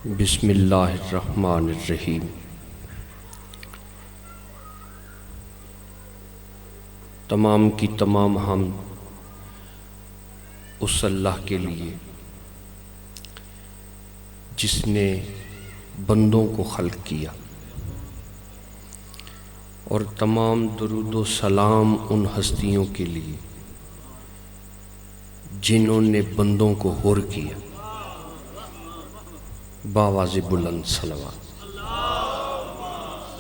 بسم اللہ الرحمن الرحیم۔ تمام کی تمام حمد اس اللہ کے لیے جس نے بندوں کو خلق کیا، اور تمام درود و سلام ان ہستیوں کے لیے جنہوں نے بندوں کو حر کیا۔ باواز بلند صلوات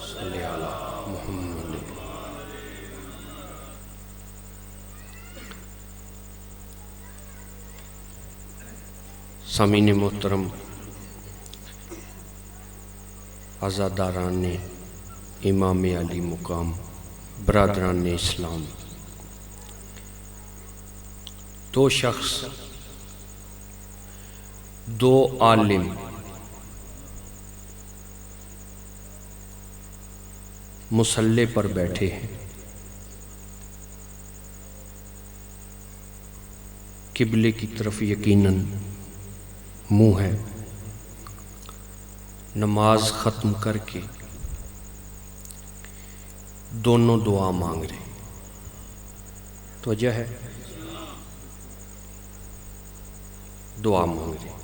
صلی علی محمد۔ سامعین محترم، عزاداران امام علی مقام، برادران اسلام، دو شخص، دو عالم مصلی پر بیٹھے ہیں۔ قبلے کی طرف یقیناً منہ ہے۔ نماز ختم کر کے دونوں دعا مانگ رہے۔ تو وجہ ہے دعا مانگ رہے،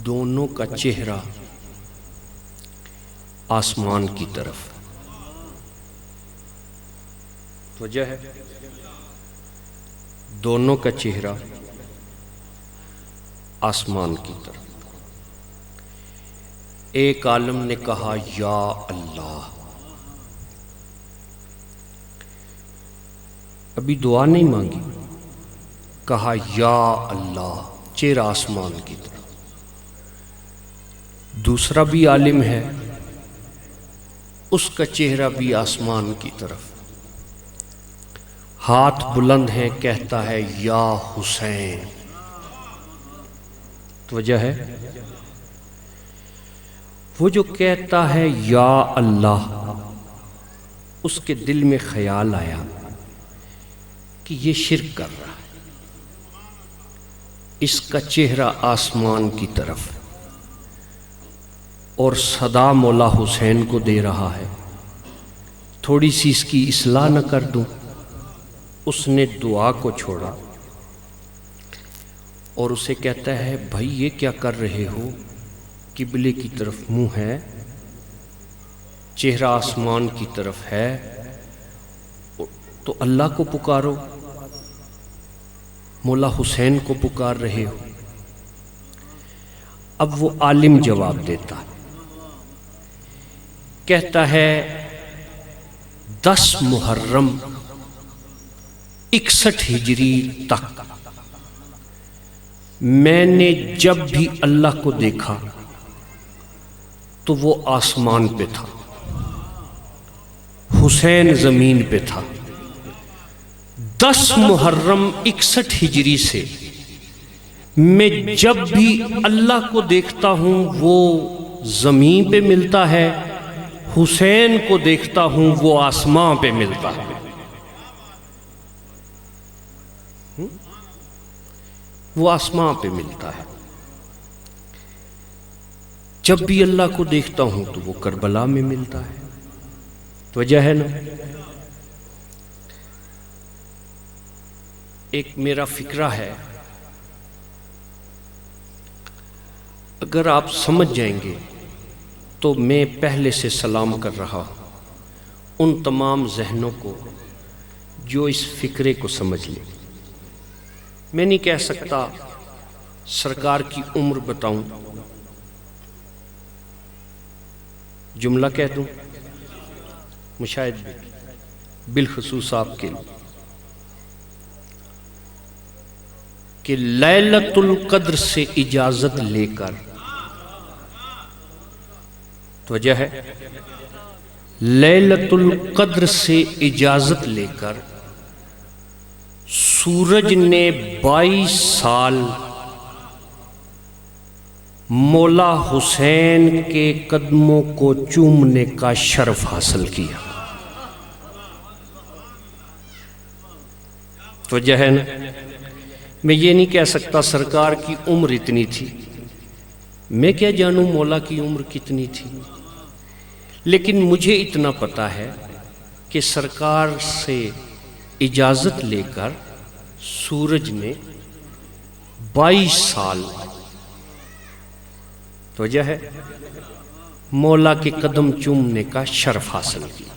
دونوں کا چہرہ آسمان کی طرف۔ وجہ ہے دونوں کا چہرہ آسمان کی طرف۔ ایک عالم نے کہا یا اللہ، ابھی دعا نہیں مانگی، کہا یا اللہ، چہرہ آسمان کی طرف۔ دوسرا بھی عالم ہے، اس کا چہرہ بھی آسمان کی طرف، ہاتھ بلند ہے، کہتا ہے یا حسین۔ تو وجہ ہے وہ جو کہتا ہے یا اللہ، اس کے دل میں خیال آیا کہ یہ شرک کر رہا ہے، اس کا چہرہ آسمان کی طرف اور صدا مولا حسین کو دے رہا ہے، تھوڑی سی اس کی اصلاح نہ کر دوں۔ اس نے دعا کو چھوڑا اور اسے کہتا ہے بھائی یہ کیا کر رہے ہو؟ قبلے کی طرف منہ ہے، چہرہ آسمان کی طرف ہے، تو اللہ کو پکارو، مولا حسین کو پکار رہے ہو۔ اب وہ عالم جواب دیتا ہے، کہتا ہے 10 محرم 61 ہجری تک میں نے جب بھی اللہ کو دیکھا تو وہ آسمان پہ تھا، حسین زمین پہ تھا۔ 10 محرم 61 ہجری سے میں جب بھی اللہ کو دیکھتا ہوں وہ زمین پہ ملتا ہے، حسین کو دیکھتا ہوں وہ آسمان پہ ملتا ہے۔ وہ آسمان پہ ملتا ہے۔ جب بھی اللہ کو دیکھتا ہوں تو وہ کربلا میں ملتا ہے۔ تو وجہ ہے نا، ایک میرا فکرہ ہے، اگر آپ سمجھ جائیں گے تو میں پہلے سے سلام کر رہا ہوں ان تمام ذہنوں کو جو اس فکرے کو سمجھ لیں۔ میں نہیں کہہ سکتا سرکار کی عمر بتاؤں، جملہ کہہ دوں مشاہد بالخصوص آپ کے لیے کہ لیلۃ القدر سے اجازت لے کر، تو وجہ ہے لیلۃ القدر سے اجازت لے کر سورج نے 22 سال مولا حسین کے قدموں کو چومنے کا شرف حاصل کیا۔ تو وجہ ہے نا، میں یہ نہیں کہہ سکتا سرکار کی عمر اتنی تھی، میں کیا جانوں مولا کی عمر کتنی تھی، لیکن مجھے اتنا پتا ہے کہ سرکار سے اجازت لے کر سورج نے 22 سال توجہ ہے مولا کے قدم چومنے کا شرف حاصل کیا۔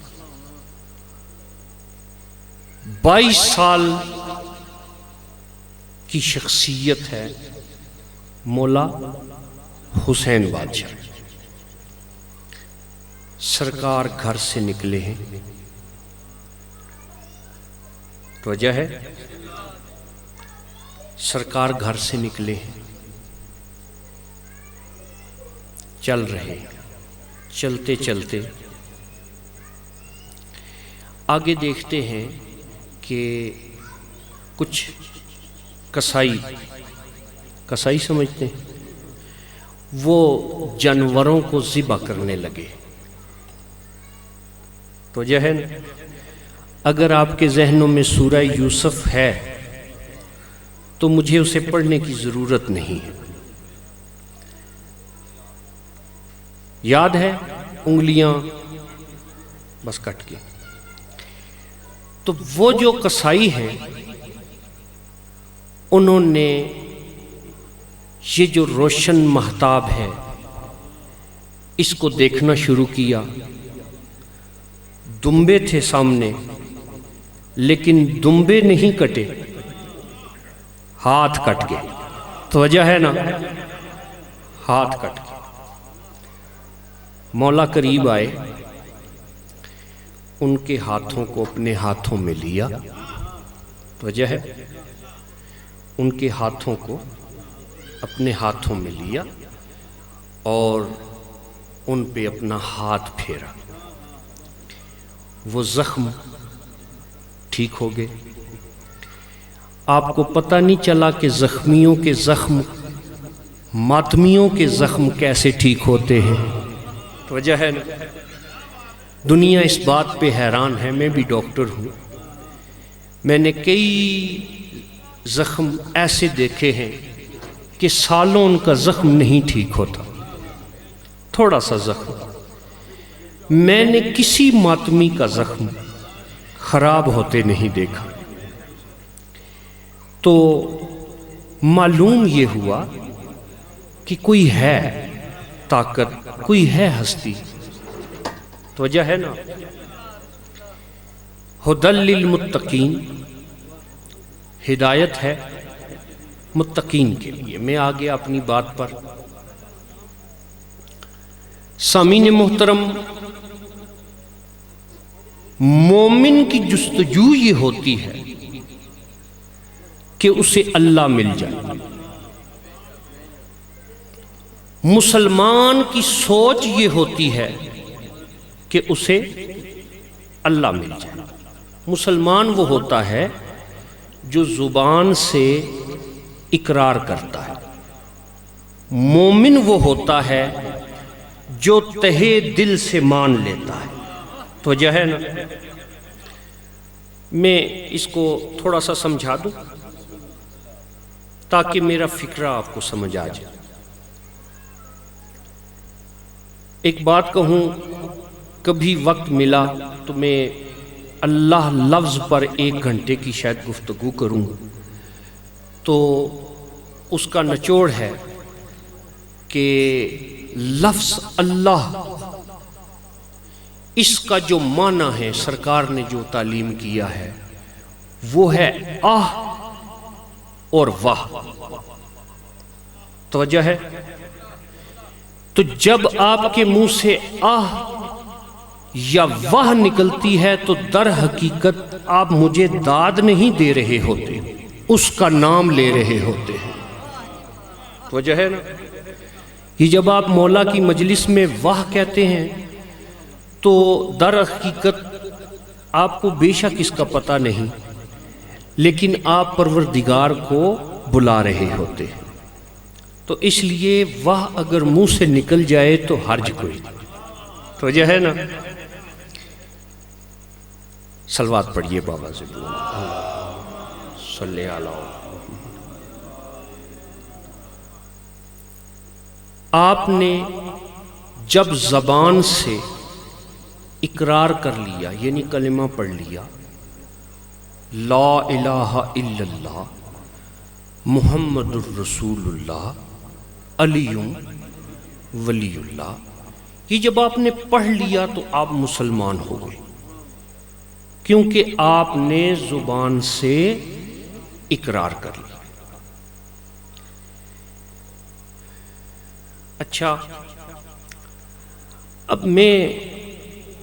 22 سال کی شخصیت ہے مولا حسین بادشاہ۔ سرکار گھر سے نکلے ہیں، توجہ ہے، سرکار گھر سے نکلے ہیں، چل رہے، چلتے چلتے آگے دیکھتے ہیں کہ کچھ کسائی سمجھتے ہیں، وہ جانوروں کو ذبح کرنے لگے۔ تو جو ہے نا، اگر آپ کے ذہنوں میں سورہ یوسف ہے تو مجھے اسے پڑھنے کی ضرورت نہیں ہے، یاد ہے انگلیاں بس کٹ کے۔ تو وہ جو قصائی ہیں انہوں نے یہ جو روشن مہتاب ہے اس کو دیکھنا شروع کیا۔ دمبے تھے سامنے، لیکن دمبے نہیں کٹے، ہاتھ کٹ گئے۔ تو وجہ ہے نا، ہاتھ کٹ گئے۔ مولا قریب آئے، ان کے ہاتھوں کو اپنے ہاتھوں میں لیا، تو وجہ ہے ان کے ہاتھوں کو اپنے ہاتھوں میں لیا اور ان پہ اپنا ہاتھ پھیرا، وہ زخم ٹھیک ہو گئے۔ آپ کو پتہ نہیں چلا کہ زخمیوں کے زخم، ماتمیوں کے زخم کیسے ٹھیک ہوتے ہیں۔ تو وجہ ہے نا، دنیا اس بات پہ حیران ہے، میں بھی ڈاکٹر ہوں، میں نے کئی زخم ایسے دیکھے ہیں کہ سالوں ان کا زخم نہیں ٹھیک ہوتا، تھوڑا سا زخم۔ میں نے کسی ماتمی کا زخم خراب ہوتے نہیں دیکھا۔ تو معلوم یہ ہوا کہ کوئی ہے طاقت، کوئی ہے ہستی۔ تو وجہ ہے نا، ہدی للمتقین، ہدایت ہے متقین کے لیے۔ میں آگے اپنی بات پر، سامعین محترم، مومن کی جستجو یہ ہوتی ہے کہ اسے اللہ مل جائے۔ مسلمان کی سوچ یہ ہوتی ہے کہ اسے اللہ مل جائے۔ مسلمان وہ ہوتا ہے جو زبان سے اقرار کرتا ہے، مومن وہ ہوتا ہے جو تہے دل سے مان لیتا ہے۔ تو وجہ ہے نا، میں اس کو تھوڑا سا سمجھا دوں تاکہ میرا فکرہ آپ کو سمجھ آ جائے۔ ایک بات کہوں، کبھی وقت ملا تو میں اللہ لفظ پر 1 گھنٹے کی شاید گفتگو کروں گا۔ تو اس کا نچوڑ ہے کہ لفظ اللہ، اس کا جو معنی ہے، سرکار نے جو تعلیم کیا ہے وہ ہے آہ اور واہ۔ توجہ ہے؟ تو جب آپ کے منہ سے آہ یا واہ نکلتی ہے تو در حقیقت آپ مجھے داد نہیں دے رہے ہوتے، اس کا نام لے رہے ہوتے ہیں۔ توجہ ہے نا، یہ جب آپ مولا کی مجلس میں واہ کہتے ہیں تو در حقیقت آپ کو بے شک اس کا پتہ نہیں، لیکن آپ پروردگار کو بلا رہے ہوتے ہیں۔ تو اس لیے واہ اگر منہ سے نکل جائے تو حرج کوئی نہیں۔ توجہ ہے نا، صلوات پڑھیے بابا سے، صلی اللہ علیہ۔ آپ نے جب زبان سے اقرار کر لیا یعنی کلمہ پڑھ لیا لا الہ الا اللہ محمد الرسول اللہ علی ولی اللہ، یہ جب آپ نے پڑھ لیا تو آپ مسلمان ہو گئے، کیونکہ آپ نے زبان سے اقرار کر لیا۔ اچھا، اب میں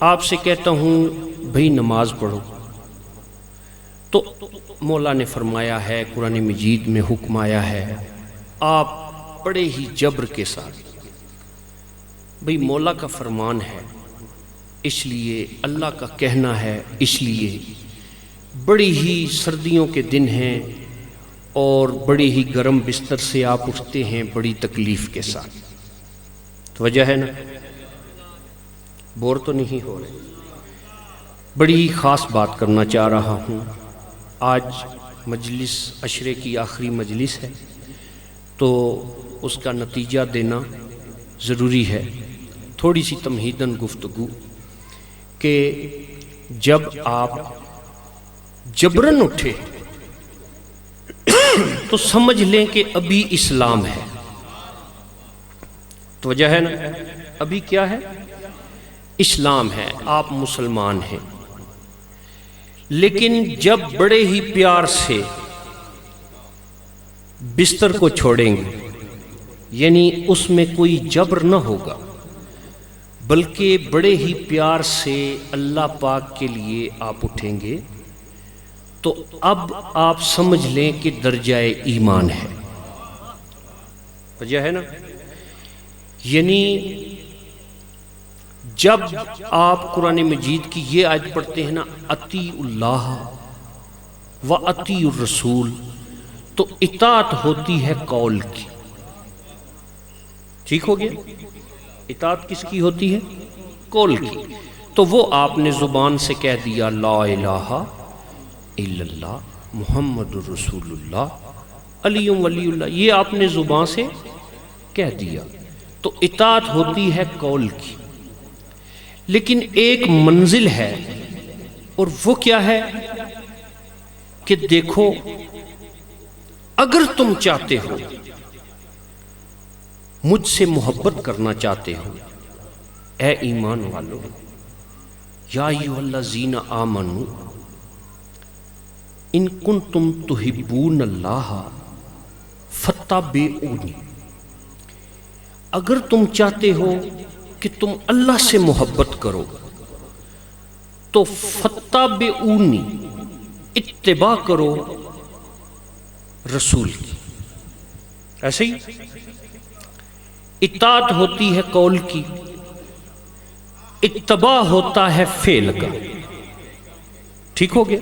آپ سے کہتا ہوں بھئی نماز پڑھو، تو مولا نے فرمایا ہے، قرآن مجید میں حکم آیا ہے، آپ بڑے ہی جبر کے ساتھ، بھئی مولا کا فرمان ہے اس لیے، اللہ کا کہنا ہے اس لیے، بڑی ہی سردیوں کے دن ہیں اور بڑے ہی گرم بستر سے آپ اٹھتے ہیں بڑی تکلیف کے ساتھ، تو وجہ ہے نا، بور تو نہیں ہو رہے۔ بڑی ہی خاص بات کرنا چاہ رہا ہوں، آج مجلس عشرے کی آخری مجلس ہے تو اس کا نتیجہ دینا ضروری ہے۔ تھوڑی سی تمہیداً گفتگو کہ جب آپ جبرن اٹھے تو سمجھ لیں کہ ابھی اسلام ہے، تو وجہ ہے نا، ابھی کیا ہے؟ اسلام ہے، آپ مسلمان ہیں۔ لیکن جب بڑے ہی پیار سے بستر کو چھوڑیں گے، یعنی اس میں کوئی جبر نہ ہوگا، بلکہ بڑے ہی پیار سے اللہ پاک کے لیے آپ اٹھیں گے، تو اب آپ سمجھ لیں کہ درجہ ایمان ہے، وجہ ہے نا، یعنی جب آپ قرآن مجید کی یہ آیت پڑھتے ہیں نا اطیعوا اللہ و اطیعوا الرسول، تو اطاعت ہوتی ہے قول کی، ٹھیک ہو گیا؟ اطاعت کس کی ہوتی ہے؟ قول کی۔ تو وہ آپ نے زبان سے کہہ دیا لا الہ الا اللہ محمد الرسول اللہ علی ولی اللہ، یہ آپ نے زبان سے کہہ دیا، تو اطاعت ہوتی ہے قول کی۔ لیکن ایک منزل ہے، اور وہ کیا ہے کہ دیکھو اگر تم چاہتے ہو، مجھ سے محبت کرنا چاہتے ہو، اے ایمان والو، یا ایھا الذین آمنوا ان کنتم تحبون اللہ فاتبعونی، اگر تم چاہتے ہو کہ تم اللہ سے محبت کرو تو فاتبعونی، اتباع کرو رسول کی۔ ایسے ہی اطاعت ہوتی ہے قول کی، اتباع ہوتا ہے فعل کا، ٹھیک ہو گیا؟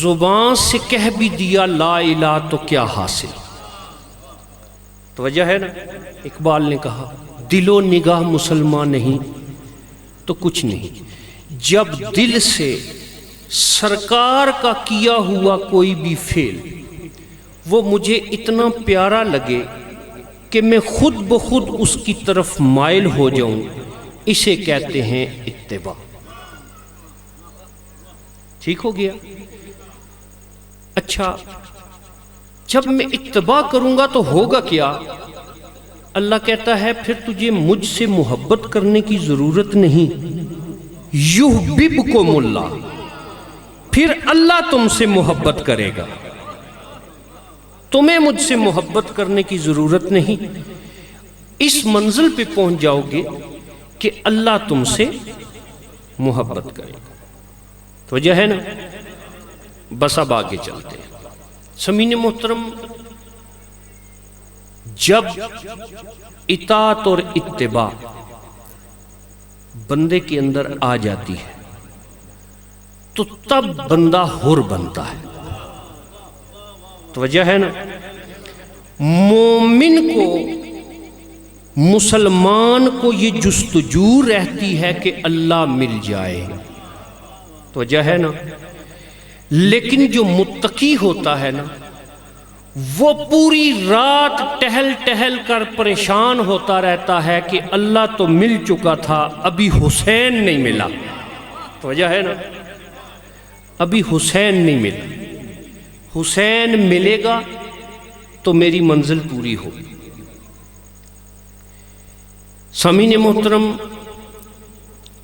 زبان سے کہہ بھی دیا لا الہ تو کیا حاصل؟ تو وجہ ہے نا، اقبال نے کہا دل و نگاہ مسلمان نہیں تو کچھ نہیں۔ جب دل سے سرکار کا کیا ہوا کوئی بھی فعل وہ مجھے اتنا پیارا لگے کہ میں خود بخود اس کی طرف مائل ہو جاؤں، اسے کہتے ہیں اتباع، ٹھیک ہو گیا؟ اچھا، جب میں اتباع کروں گا تو ہوگا کیا؟ اللہ کہتا ہے پھر تجھے مجھ سے محبت کرنے کی ضرورت نہیں، یحببکم اللہ، پھر اللہ تم سے محبت کرے گا، تمہیں مجھ سے محبت کرنے کی ضرورت نہیں۔ اس منزل پہ پہنچ جاؤ گے کہ اللہ تم سے محبت کرے گا، تو وجہ ہے نا۔ بس اب آگے چلتے ہیں۔ سامعین محترم، جب اطاعت اور اتباع بندے کے اندر آ جاتی ہے تو تب بندہ حر بنتا ہے، تو وجہ ہے نا، مومن کو، مسلمان کو یہ جستجو رہتی ہے کہ اللہ مل جائے، تو وجہ ہے نا۔ لیکن جو متقی ہوتا ہے نا، وہ پوری رات ٹہل ٹہل کر پریشان ہوتا رہتا ہے کہ اللہ تو مل چکا تھا، ابھی حسین نہیں ملا. تو وجہ ہے نا، ابھی حسین نہیں ملا. حسین ملے گا تو میری منزل پوری ہوگی. سامعین محترم،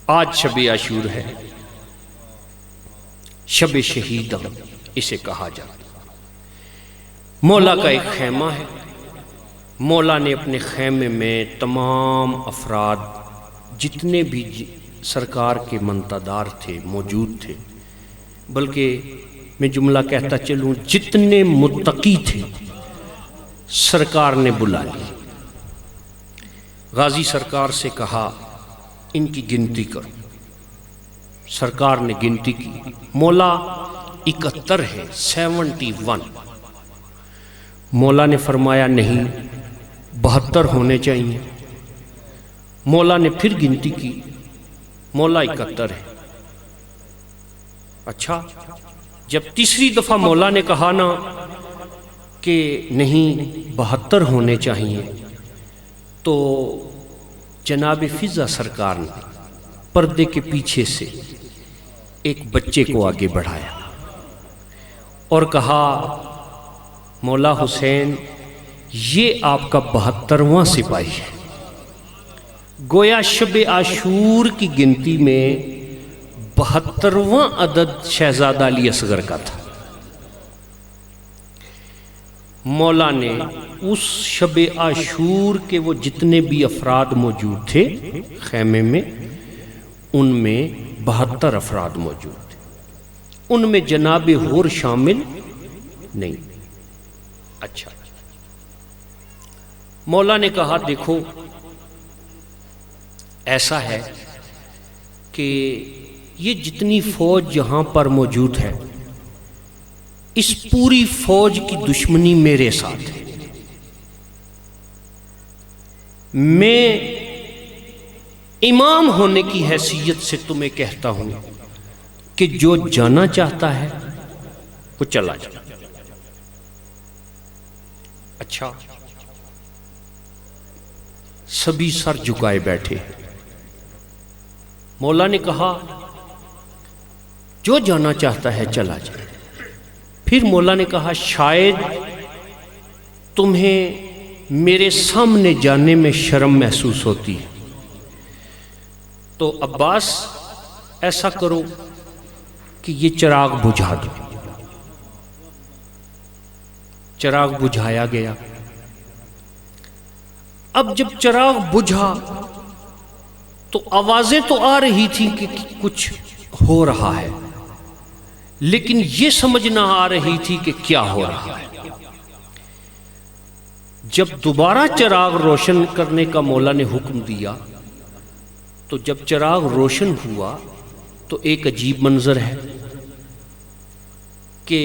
آج شب عاشور ہے، شب شہیداں اسے کہا جاتا. مولا کا ایک خیمہ ہے. مولا نے اپنے خیمے میں تمام افراد جتنے بھی سرکار کے منتدار تھے موجود تھے، بلکہ میں جملہ کہتا چلوں جتنے متقی تھے سرکار نے بلا لی. غازی سرکار سے کہا ان کی گنتی کرو. سرکار نے گنتی کی. مولا 71 ہے، 71. مولا نے فرمایا نہیں 72 ہونے چاہیے. مولا نے پھر گنتی کی. مولا 71 ہے. اچھا، جب تیسری دفعہ مولا نے کہا نا کہ نہیں 72 ہونے چاہیے، تو جناب فضا سرکار نے پردے کے پیچھے سے ایک بچے کو آگے بڑھایا اور کہا مولا حسین یہ آپ کا 72واں سپاہی ہے. گویا شب عاشور کی گنتی میں 72واں عدد شہزادہ علی اصغر کا تھا. مولا نے اس شب عاشور کے وہ جتنے بھی افراد موجود تھے خیمے میں، ان میں 72 افراد موجود تھے. ان میں جناب حور شامل نہیں. اچھا، مولا نے کہا دیکھو ایسا ہے کہ یہ جتنی فوج یہاں پر موجود ہے اس پوری فوج کی دشمنی میرے ساتھ ہے. میں امام ہونے کی حیثیت سے تمہیں کہتا ہوں کہ جو جانا چاہتا ہے وہ چلا جائے. اچھا، سبھی سر جھکائے بیٹھے. مولا نے کہا جو جانا چاہتا ہے چلا جائے. پھر مولا نے کہا شاید تمہیں میرے سامنے جانے میں شرم محسوس ہوتی ہے، تو عباس ایسا کرو کہ یہ چراغ بجھا دو. چراغ بجھایا گیا. اب جب چراغ بجھا تو آوازیں تو آ رہی تھی کہ کچھ ہو رہا ہے، لیکن یہ سمجھ نہ آ رہی تھی کہ کیا ہو رہا ہے. جب دوبارہ چراغ روشن کرنے کا مولا نے حکم دیا تو جب چراغ روشن ہوا تو ایک عجیب منظر ہے کہ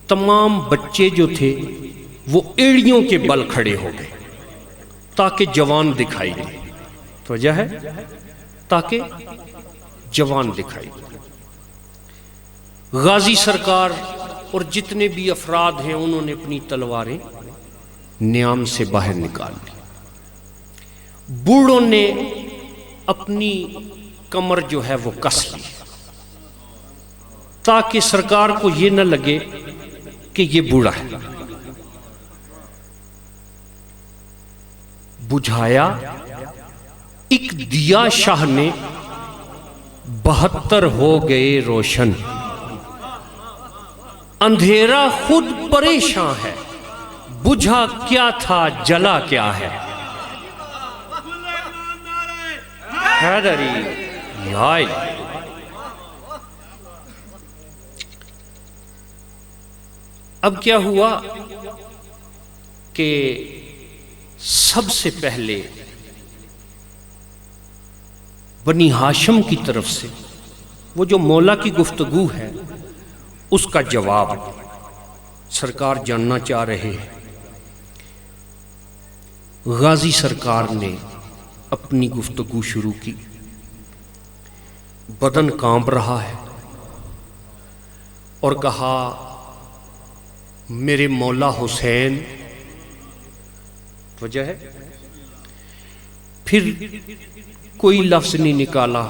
تمام بچے جو تھے وہ ایڑیوں کے بل کھڑے ہو گئے تاکہ جوان دکھائی دے. تو وجہ ہے تاکہ جوان دکھائی دے. غازی سرکار اور جتنے بھی افراد ہیں انہوں نے اپنی تلواریں نیام سے باہر نکال لی. بوڑھوں نے اپنی کمر جو ہے وہ کس لی تاکہ سرکار کو یہ نہ لگے کہ یہ بوڑھا ہے. بجھایا ایک دیا شاہ نے 72 ہو گئے روشن. اندھیرا خود پریشان ہے، بجھا کیا تھا جلا کیا ہے. حیدری یائی. اب کیا ہوا کہ سب سے پہلے بنی ہاشم کی طرف سے وہ جو مولا کی گفتگو ہے اس کا جواب سرکار جاننا چاہ رہے ہیں. غازی سرکار نے اپنی گفتگو شروع کی. بدن کانپ رہا ہے اور کہا میرے مولا حسین، وجہ ہے؟ پھر کوئی لفظ نہیں نکالا،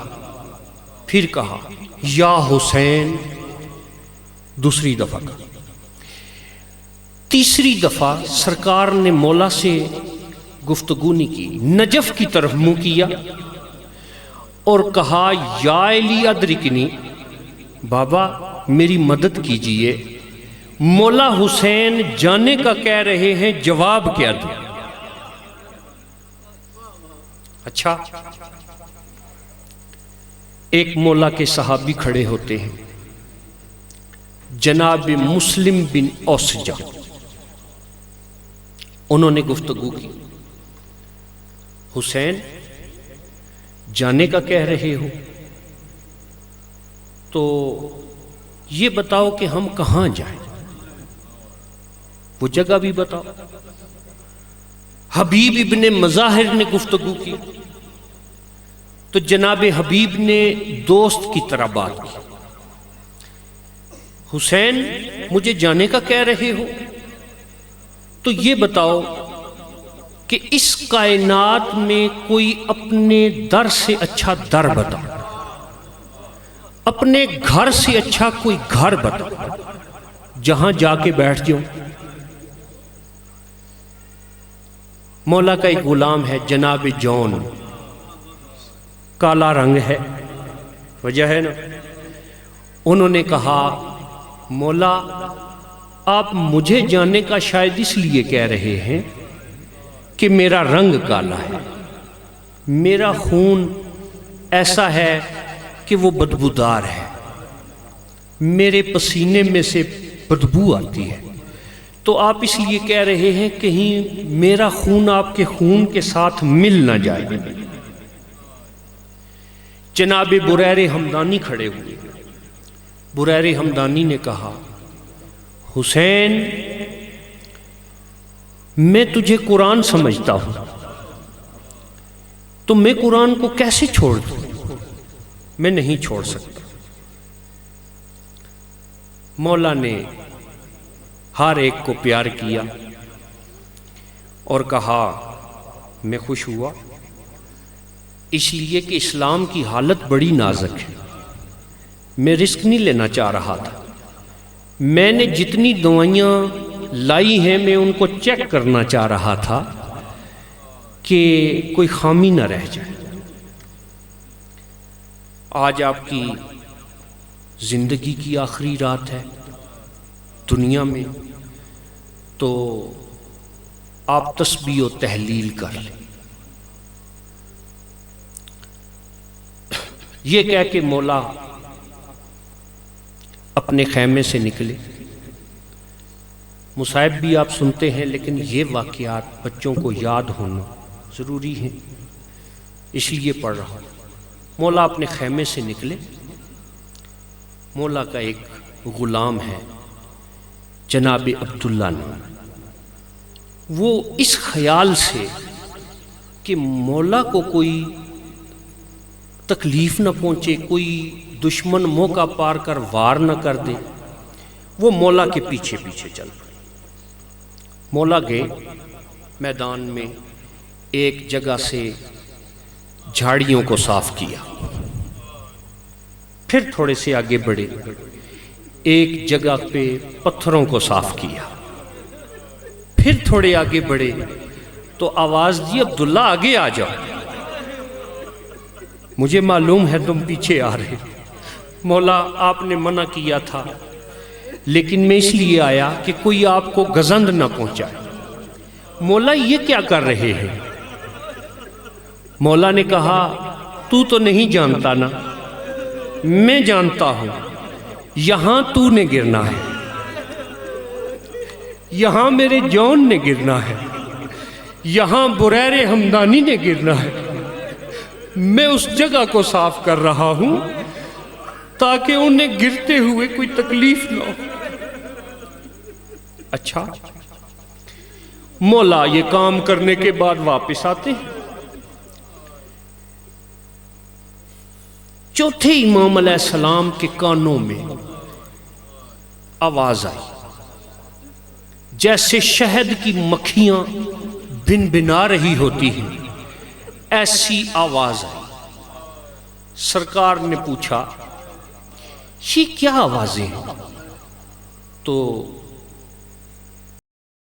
پھر کہا یا حسین، دوسری دفعہ کہا۔ تیسری دفعہ سرکار نے مولا سے گفتگو نہیں کی، نجف کی طرف منہ کیا اور کہا یا علی ادرکنی، بابا میری مدد کیجئے، مولا حسین جانے کا کہہ رہے ہیں، جواب کیا دوں؟ اچھا، ایک مولا کے صحابی کھڑے ہوتے ہیں، جناب مسلم بن اوسجہ، انہوں نے گفتگو کی، حسین جانے کا کہہ رہے ہو تو یہ بتاؤ کہ ہم کہاں جائیں، وہ جگہ بھی بتاؤ۔ حبیب ابن مظاہر نے گفتگو کی تو جناب حبیب نے دوست کی طرح بات کی، حسین مجھے جانے کا کہہ رہے ہو تو یہ بتاؤ کہ اس کائنات میں کوئی اپنے در سے اچھا در بتاؤ، اپنے گھر سے اچھا کوئی گھر بتاؤ جہاں جا کے بیٹھ جاؤں۔ مولا کا ایک غلام ہے جناب جون، کالا رنگ ہے، وجہ ہے نا؟ انہوں نے کہا مولا آپ مجھے جانے کا شاید اس لیے کہہ رہے ہیں کہ میرا رنگ کالا ہے، میرا خون ایسا ہے کہ وہ بدبودار ہے، میرے پسینے میں سے بدبو آتی ہے، تو آپ اس لیے کہہ رہے ہیں کہیں میرا خون آپ کے خون کے ساتھ مل نہ جائے۔ جناب بریر ہمدانی کھڑے ہوئے، بریر ہمدانی نے کہا حسین میں تجھے قرآن سمجھتا ہوں تو میں قرآن کو کیسے چھوڑ دوں؟ میں نہیں چھوڑ سکتا۔ مولا نے ہر ایک کو پیار کیا اور کہا میں خوش ہوا اس لیے کہ اسلام کی حالت بڑی نازک ہے، میں رسک نہیں لینا چاہ رہا تھا، میں نے جتنی دوائیاں لائی ہیں میں ان کو چیک کرنا چاہ رہا تھا کہ کوئی خامی نہ رہ جائے۔ آج آپ کی زندگی کی آخری رات ہے دنیا میں، تو آپ تسبیح و تحلیل کر لیں۔ یہ کہہ کے مولا اپنے خیمے سے نکلے۔ مصائب بھی آپ سنتے ہیں لیکن یہ واقعات بچوں کو یاد ہونا ضروری ہے، اس لیے پڑھ رہا ہوں۔ مولا اپنے خیمے سے نکلے، مولا کا ایک غلام ہے جناب عبداللہ نام، وہ اس خیال سے کہ مولا کو کوئی تکلیف نہ پہنچے، کوئی دشمن موقع پار کر وار نہ کر دے، وہ مولا کے پیچھے پیچھے چل پڑے۔ مولا گئے میدان میں، ایک جگہ سے جھاڑیوں کو صاف کیا، پھر تھوڑے سے آگے بڑھے، ایک جگہ پہ پتھروں کو صاف کیا، پھر تھوڑے آگے بڑھے تو آواز دی عبداللہ آگے آ جاؤ، مجھے معلوم ہے تم پیچھے آ رہے، مولا آپ نے منع کیا تھا لیکن میں اس لیے آیا کہ کوئی آپ کو گزند نہ پہنچائے۔ مولا یہ کیا کر رہے ہیں؟ مولا نے کہا تو نہیں جانتا نا، میں جانتا ہوں، یہاں تو نے گرنا ہے، یہاں میرے جون نے گرنا ہے، یہاں بریر ہمدانی نے گرنا ہے، میں اس جگہ کو صاف کر رہا ہوں تاکہ انہیں گرتے ہوئے کوئی تکلیف نہ ہو۔ اچھا، مولا یہ کام کرنے کے بعد واپس آتے ہیں۔ چوتھے امام علیہ السلام کے کانوں میں آواز آئی، جیسے شہد کی مکھیاں بن بنا رہی ہوتی ہیں ایسی آواز آئی۔ سرکار نے پوچھا یہ کیا آوازیں ہیں؟ تو